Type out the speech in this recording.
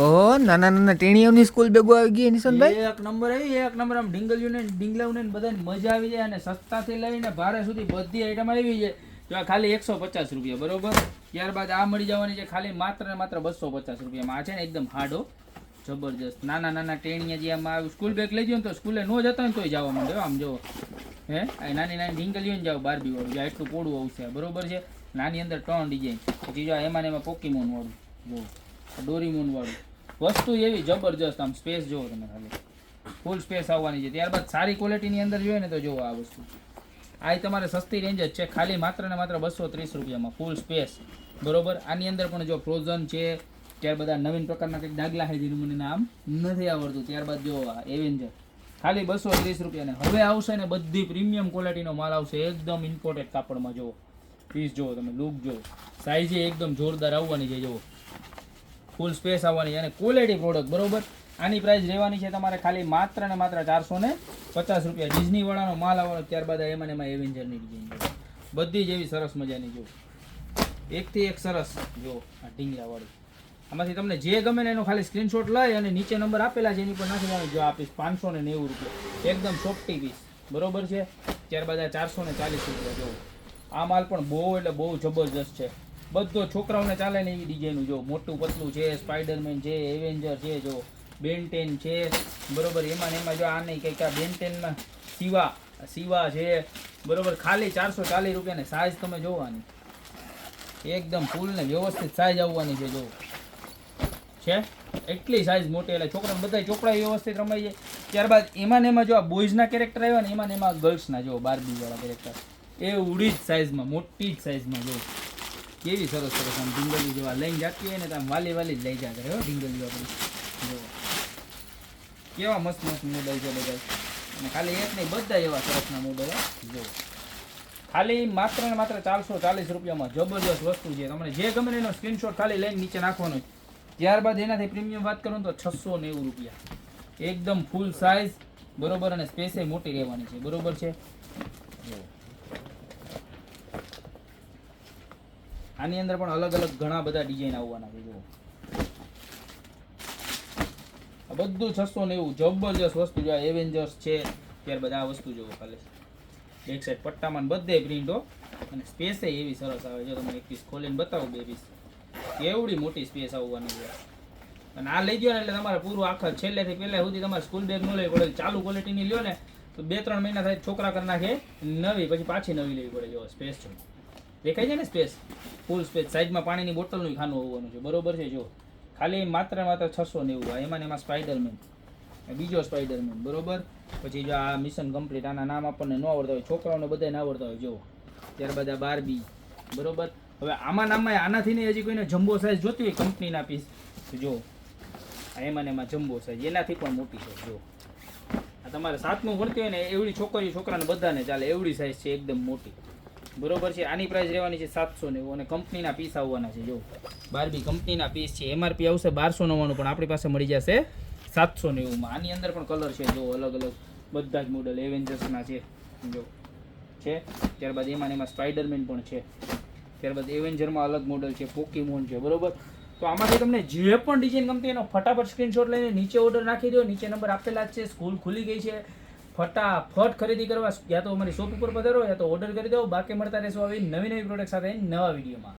ઓહો નાના નાના ટેણીઓની સ્કૂલ બેગો આવી ગઈ નિશાંતભાઈ. એક નંબર આવી, એક નંબર. આમ ડીંગલીઓ ને ડીંગલાઓને બધાને મજા આવી જાય અને સસ્તાથી લઈને ભારે સુધી બધી આઈટમ આવી જાય. જો આ ખાલી 150 રૂપિયા, બરોબર. ત્યારબાદ આ મળી જવાની છે ખાલી માત્ર ને માત્ર 250 રૂપિયામાં. આ છે ને એકદમ હાડો જબરજસ્ત નાના નાના ટેણીયા જે આમાં સ્કૂલ બેગ લઈ ગયો ને તો સ્કૂલે ન જતા હોય તોય જવા માંડે. આમ જો હે નાની નાની ડીંગલીઓ ને જાવ બારબી વાળું, જ્યાં એટલું પોડું આવશે, બરોબર છે. નાની અંદર 3 ડિઝાઇન. પછી જો એમાં ને એમાં પોકીમોન વાળું, જો ડોરીમોન વાળું વસ્તુ એવી જબરજસ્ત. આમ સ્પેસ જોવો તમે, ખાલી ફૂલ સ્પેસ આવવાની છે. ત્યારબાદ સારી ક્વોલિટીની અંદર જોઈએ ને તો જોવો આ વસ્તુ. આ તમારે સસ્તી રેન્જ જ છે, ખાલી માત્ર ને માત્ર 230 રૂપિયામાં ફૂલ સ્પેસ, બરોબર. આની અંદર પણ જો ફ્રોઝન છે. ત્યારબાદ આ નવીન પ્રકારના કંઈક ડાગલા છે જેનું મને નામ નથી આવડતું. ત્યારબાદ જો આ એવેન્જર ખાલી 230 રૂપિયા. ને હવે આવશે ને બધી પ્રીમિયમ ક્વોલિટીનો માલ આવશે, એકદમ ઇમ્પોર્ટેડ કાપડમાં. જુઓ પીસ જુઓ તમે, લુક જુઓ, સાઇઝ એકદમ જોરદાર આવવાની છે. જુઓ ફૂલ સ્પેસ આવવાની છે અને ક્વોલિટી પ્રોડક્ટ, બરોબર. આની પ્રાઇસ રહેવાની છે તમારે ખાલી માત્ર ને માત્ર 450 રૂપિયા. ડિઝની વાળાનો માલ આવવાનો. ત્યારબાદ એમાં એવેન્જરની ડિઝાઇન બધી જ એવી સરસ મજાની. જો એકથી એક સરસ. જો આ ઢીંગલા વાળી, આમાંથી તમને જે ગમે ને એનો ખાલી સ્ક્રીનશોટ લઈ અને નીચે નંબર આપેલા છે એની પર નાખી દેવાનું. જો આ પીસ 590 રૂપિયા, એકદમ સોફ્ટી પીસ, બરોબર છે. ત્યારબાદ આ 440 રૂપિયા. જો આ માલ પણ બહુ એટલે બહુ જબરજસ્ત છે. બધો છોકરાઓને ચાલે ને એવી ડિઝાઇનનું. જો મોટું પતલું છે, સ્પાઈડરમેન છે, એવેન્જર છે, જો બેન્ટેન છે, બરોબર. એમાં ને એમાં જો આ નહીં કંઈક આ બેન્ટેનમાં સિવા છે, બરોબર. ખાલી 440 રૂપિયા. ને સાઇઝ તમે જોવાની એકદમ ફૂલ ને વ્યવસ્થિત સાઇઝ આવવાની છે. જો છે એટલી સાઇઝ મોટી, એટલે છોકરાને બધા ચોપડા વ્યવસ્થિત રમાઈ જાય. ત્યારબાદ એમાં ને એમાં જો આ બોયઝના કેરેક્ટર આવ્યા ને એમાં ને એમાં ગર્લ્સના જો બારબી વાળા કેરેક્ટર, એ ઉડી જ સાઇઝમાં, મોટી જ સાઇઝમાં. જો કેવી સરસ સરસ આમ ઢીંગલી જેવા લઈને જતી હોય ને તો આમ વાલી વાલી જ લઈ જા કરે હો ઢીંગલીઓ આપણી. જો કેવા મસ્ત મસ્ત મોડલ છે બધા. અને ખાલી એક નહીં, બધા એવા સરસના મોડલ. જો ખાલી માત્ર ને માત્ર 440 રૂપિયામાં જબરજસ્ત વસ્તુ છે. તમને જે ગમે એનો સ્ક્રીનશોટ ખાલી લઈને નીચે નાખવાનો. ત્યારબાદ એનાથી પ્રીમિયમ વાત કરું તો 690 રૂપિયા, એકદમ ફૂલ સાઇઝ, બરોબર. અને સ્પેસે મોટી રહેવાની છે, બરોબર છે. આની અંદર પણ અલગ અલગ ઘણા બધા ડિઝાઇન આવવાના છે. જુઓ આ બધું 690 જબરજસ્ત વસ્તુ. જો એવેન્જર્સ છે. ત્યારબાદ આ વસ્તુ જુઓ, ખાલી એક સાઈડ પટ્ટામાં બધે પ્રિન્ટો અને સ્પેસે એવી સરસ આવે. જો તમને એક પીસ ખોલીને બતાવું, 2 પીસ, કેવડી મોટી સ્પેસ આવવાની છે. અને આ લઈ ગયો ને એટલે તમારે પૂરું આખા છેલ્લેથી પહેલા સુધી તમારે સ્કૂલ બેગ ન લેવી પડે. ચાલુ ક્વોલિટીની લ્યો ને તો 2-3 મહિના થાય છોકરા કરી નાખે નવી, પછી પાછી નવી લેવી પડે. જો સ્પેસ છે, દેખાય છે ને સ્પેસ, ફૂલ સ્પેસ. સાઈડમાં પાણીની બોટલનું ખાનું હોવાનું છે, બરોબર છે. જો ખાલી માત્ર 690. એમાં ને એમાં સ્પાઈડરમેન, બીજો સ્પાઈડરમેન, બરોબર. પછી જો આ મિશન કમ્પ્લીટ. આના નામ આપણને ન આવડતા હોય, છોકરાઓને બધાને આવડતા હોય. જો ત્યારબાદ આ બારબી, બરોબર. હવે આમાં નામમાં આનાથી નહીં, હજી કોઈને જમ્બો સાઇઝ જોતી હોય કંપનીના પીસ, જો એમાં ને એમાં જમ્બો સાઇઝ એનાથી પણ મોટી છે. જો આ તમારે 7મું ભણતી હોય ને એવડી છોકરીઓ છોકરાને બધાને ચાલે એવડી સાઇઝ છે, એકદમ મોટી, બરોબર છે. આની પ્રાઇસ રહેવાની છે 790 અને કંપનીના પીસ આવવાના છે. જો બારબી કંપનીના પીસ છે. એમઆરપી આવશે 1299, પણ આપણી પાસે મળી જશે 790માં. આની અંદર પણ કલર છે, જો અલગ અલગ બધા જ મોડલ એવેન્જર્સના છે. જો છે. ત્યારબાદ એમાં ને એમાં સ્પાઈડરમેન પણ છે. ત્યારબાદ એવેન્જરમાં અલગ મોડલ છે, પોકીમોન છે, બરોબર. તો આમાંથી તમને જે પણ ડિઝાઇન ગમતી એનો ફટાફટ સ્ક્રીનશોટ લઈને નીચે ઓર્ડર નાખી દો. નીચે નંબર આપેલા જ છે. સ્કૂલ ખુલી ગઈ છે, ફટાફટ ખરીદી કરવા યા તો અમારી શોપ ઉપર પધારો યા તો ઓર્ડર કરી દો. બાકી મળતા રહેશો આવી નવી નવી પ્રોડક્ટ સાથે નવા વિડીયોમાં.